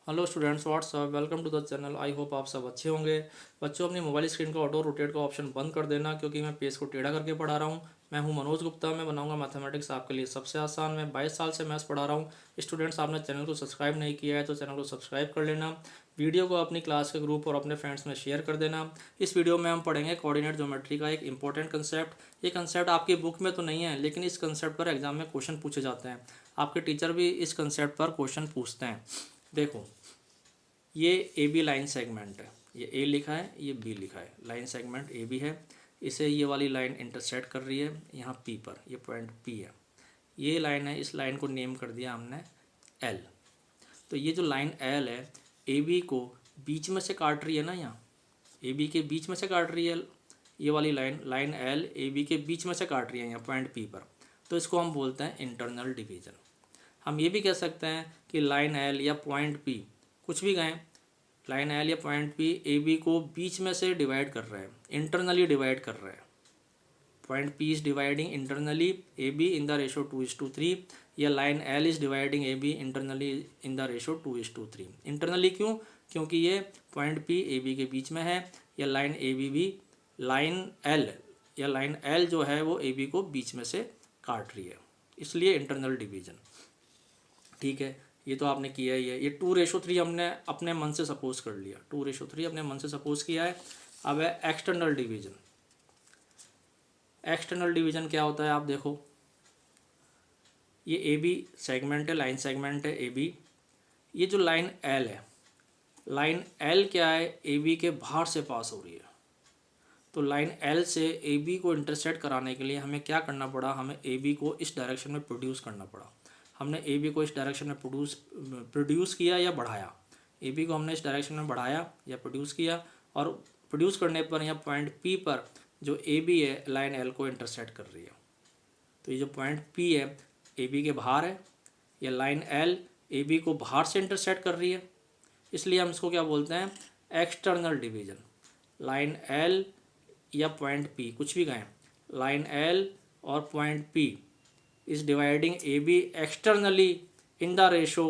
Hello students, what's up, welcome to the channel. I hope आप सब अच्छे होंगे। बच्चों, अपनी मोबाइल स्क्रीन का ऑटो रोटेट का ऑप्शन बंद कर देना, क्योंकि मैं पेज को टेढ़ा करके पढ़ा रहा हूँ। मैं हूँ मनोज गुप्ता। मैं बनाऊंगा मैथमेटिक्स आपके लिए सबसे आसान। मैं 22 साल से मैथ्स पढ़ा रहा हूँ। स्टूडेंट्स, आपने चैनल को सब्सक्राइब नहीं किया है तो चैनल को सब्सक्राइब कर लेना। वीडियो को अपनी क्लास के ग्रुप और अपने फ्रेंड्स में शेयर कर देना। इस वीडियो में हम पढ़ेंगे कोऑर्डिनेट ज्योमेट्री का एक इंपॉर्टेंट कंसेप्ट। ये कंसेप्ट आपकी बुक में तो नहीं है, लेकिन इस कंसेप्ट पर एग्जाम में क्वेश्चन पूछे जाते हैं। आपके टीचर भी इस कंसेप्ट पर क्वेश्चन पूछते हैं। देखो, ये ए बी लाइन सेगमेंट है। ये ए लिखा है, ये बी लिखा है। लाइन सेगमेंट ए बी है। इसे ये वाली लाइन इंटरसेक्ट कर रही है यहाँ पी पर। ये पॉइंट पी है। ये लाइन है, इस लाइन को नेम कर दिया हमने एल। तो ये जो लाइन एल है, ए बी को बीच में से काट रही है ना, यहाँ ए बी के बीच में से काट रही है। ये वाली line line L A B के बीच में से काट रही है यहाँ पॉइंट पी पर। तो इसको हम बोलते हैं इंटरनल डिवीजन। हम ये भी कह सकते हैं कि लाइन एल या पॉइंट पी, कुछ भी कहें, लाइन एल या पॉइंट पी ए बी को बीच में से डिवाइड कर रहा है, इंटरनली डिवाइड कर रहा है। Point P is dividing internally A B in the ratio 2:3, या line L is dividing A B internally in the ratio 2:3। Internally क्यों? क्योंकि ये पॉइंट पी ए बी के बीच में है, या लाइन ए बी भी लाइन एल या लाइन एल जो है वो ए बी को बीच में से काट रही है, इसलिए इंटरनल डिवीजन। ठीक है, ये तो आपने किया ही है। ये 2:3 हमने अपने मन से सपोज कर लिया। 2:3 अपने मन से सपोज किया है। अब है एक्सटर्नल डिवीजन। एक्सटर्नल डिवीजन क्या होता है, आप देखो। ये ए बी सेगमेंट है, लाइन सेगमेंट है ए बी। ये जो लाइन एल है, लाइन एल क्या है, ए बी के बाहर से पास हो रही है। तो लाइन एल से ए बी को इंटरसेक्ट कराने के लिए हमें क्या करना पड़ा, हमें ए बी को इस डायरेक्शन में प्रोड्यूस करना पड़ा। हमने ए बी को इस डायरेक्शन में प्रोड्यूस किया या बढ़ाया। ए बी को हमने इस डायरेक्शन में बढ़ाया या प्रोड्यूस किया, और प्रोड्यूस करने पर यहाँ पॉइंट पी पर जो ए बी है लाइन एल को इंटरसेक्ट कर रही है। तो ये जो पॉइंट पी है ए बी के बाहर है, या लाइन एल ए बी को बाहर से इंटरसेक्ट कर रही है, इसलिए हम इसको क्या बोलते हैं, एक्सटर्नल डिवीजन। लाइन एल या पॉइंट पी, कुछ भी कहें, लाइन एल और point P is dividing A B externally in the ratio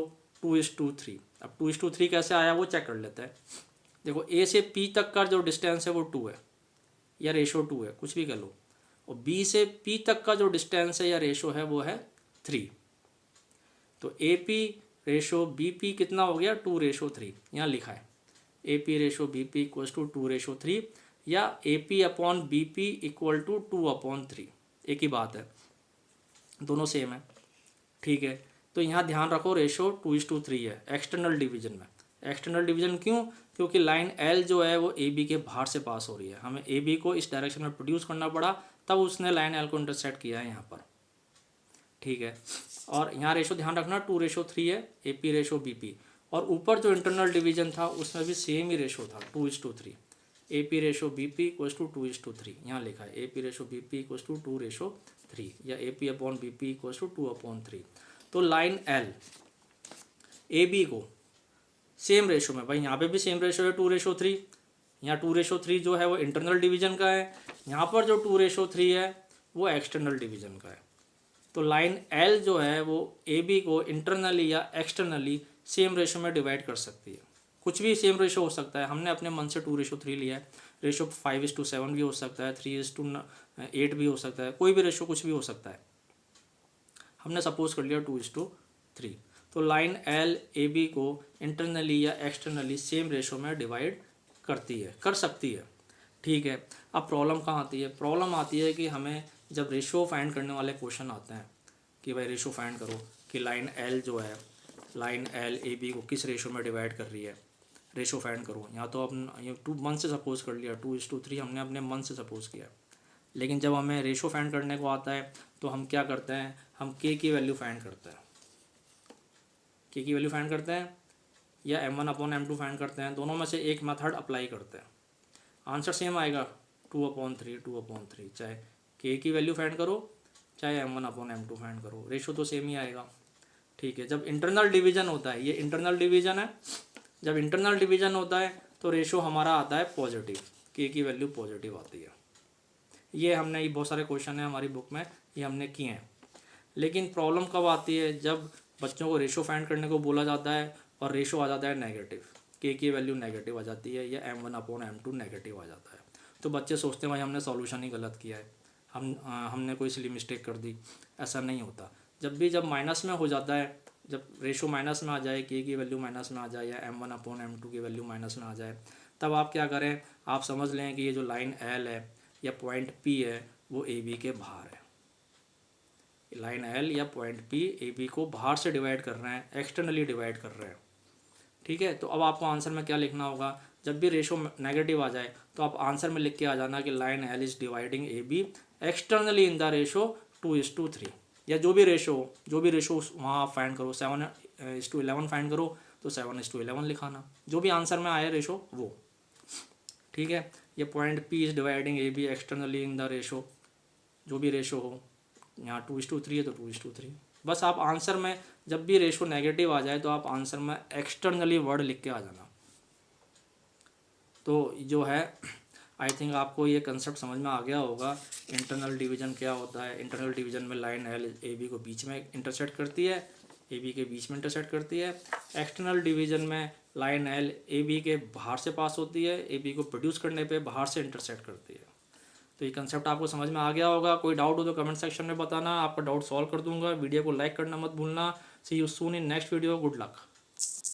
2:3। अब 2:3 कैसे आया वो चेक कर लेते हैं। देखो, ए से पी तक का जो डिस्टेंस है वो 2 है, या रेशो 2 है, कुछ भी कह लो। और बी से पी तक का जो डिस्टेंस है या रेशो है वो है 3। तो A P ratio B P कितना हो गया, 2:3। यहाँ लिखा है A P ratio B P equal to 2:3, या A P upon B P equal to 2/3। एक ही बात है, दोनों सेम है। ठीक है, तो यहाँ ध्यान रखो रेशो 2:3 है एक्सटर्नल डिवीजन में। एक्सटर्नल डिवीजन क्यों? क्योंकि लाइन एल जो है वो ए बी के बाहर से पास हो रही है। हमें ए बी को इस डायरेक्शन में प्रोड्यूस करना पड़ा, तब उसने लाइन एल को इंटरसेक्ट किया है यहाँ पर। ठीक है, और यहाँ रेशो ध्यान रखना 2:3 है, A P ratio B P. और ऊपर जो इंटरनल डिवीजन था उसमें भी सेम ही रेशो था, 2:3। A P ratio B P equals to 2:3। यहाँ लिखा है A P ratio B P equals to 2:3, या A P upon B P equals to 2/3। तो लाइन एल ए बी को सेम रेशो में, भाई यहाँ पे भी सेम रेशो है 2:3। यहाँ 2:3 जो है वो इंटरनल डिवीजन का है, यहाँ पर जो 2:3 है वो एक्सटर्नल डिवीजन का है। तो लाइन एल जो है वो ए बी को इंटरनली या एक्सटर्नली सेम रेशो में डिवाइड कर सकती है। कुछ भी सेम रेशो हो सकता है, हमने अपने मन से 2:3 लिया है। रेशो 5:7 भी हो सकता है, 3:8 भी हो सकता है, कोई भी रेशो कुछ भी हो सकता है। हमने सपोज कर लिया 2:3। तो लाइन एल ए बी को इंटरनली या एक्सटर्नली सेम रेशो में डिवाइड करती है, कर सकती है। ठीक है, अब प्रॉब्लम कहाँ आती है? प्रॉब्लम आती है कि हमें जब रेशो फाइंड करने वाले क्वेश्चन आते हैं कि भाई रेशो फाइंड करो कि लाइन एल जो है, लाइन एल ए बी को किस रेशो में डिवाइड कर रही है, रेशो फाइंड करो। यहाँ तो अपन टू मन से सपोज कर लिया, 2:3 हमने अपने मन से सपोज किया। लेकिन जब हमें रेशो फाइंड करने को आता है तो हम क्या करते हैं, हम के की वैल्यू फाइंड करते हैं। के की वैल्यू फाइंड करते हैं या m1/m2 फाइंड करते हैं, दोनों में से एक मेथड अप्लाई करते हैं। आंसर सेम आएगा, 2/3। चाहे के की वैल्यू फाइंड करो चाहे m1/m2 फाइंड करो, रेशो तो सेम ही आएगा। ठीक है, जब इंटरनल डिवीजन होता है, ये इंटरनल डिवीजन है, जब इंटरनल डिवीजन होता है तो रेशो हमारा आता है पॉजिटिव, के की वैल्यू पॉजिटिव आती है। ये हमने, ये बहुत सारे क्वेश्चन हैं हमारी बुक में, ये हमने किए हैं। लेकिन प्रॉब्लम कब आती है, जब बच्चों को रेशो फाइंड करने को बोला जाता है और रेशो आ जाता है नेगेटिव, के की वैल्यू नेगेटिव आ जाती है, या m1/m2 नेगेटिव आ जाता है। तो बच्चे सोचते हैं भाई हमने सॉल्यूशन ही गलत किया है, हमने कोई इसलिए मिस्टेक कर दी। ऐसा नहीं होता। जब माइनस में हो जाता है, जब रेशो माइनस में आ जाए, के की वैल्यू माइनस में आ जाए, या m1/m2 की वैल्यू माइनस में आ जाए, तब आप क्या करें, आप समझ लें कि ये जो लाइन एल है या पॉइंट पी है वो ए बी के बाहर है। लाइन एल या पॉइंट पी ए बी को बाहर से डिवाइड कर रहे हैं, एक्सटर्नली डिवाइड कर रहे हैं। ठीक है, तो अब आपको आंसर में क्या लिखना होगा, जब भी रेशो नेगेटिव आ जाए तो आप आंसर में लिख के आ जाना कि line L is dividing A B externally in the ratio 2:3, या जो भी रेशो वहाँ आप फाइंड करो, 7:11 फाइंड करो तो 7:11 लिखाना, जो भी आंसर में आए रेशो वो। ठीक है, ये point P is dividing A B externally in the ratio, जो भी रेशो हो, यहाँ 2:3 है तो 2:3। बस आप आंसर में जब भी रेशो नेगेटिव आ जाए तो आप आंसर में एक्सटर्नली वर्ड लिख के आ जाना। तो जो है आई थिंक आपको ये कंसेप्ट समझ में आ गया होगा। इंटरनल डिवीजन क्या होता है, इंटरनल डिवीजन में लाइन एल ए बी को बीच में इंटरसेक्ट करती है, ए बी के बीच में इंटरसेक्ट करती है। एक्सटर्नल डिवीजन में लाइन एल ए बी के बाहर से पास होती है, ए बी को प्रोड्यूस करने पे बाहर से इंटरसेक्ट करती है। तो ये कंसेप्ट आपको समझ में आ गया होगा। कोई डाउट हो तो कमेंट सेक्शन में बताना, आपका डाउट सॉल्व कर दूंगा। वीडियो को लाइक करना मत भूलना। See you soon in next video. Good luck.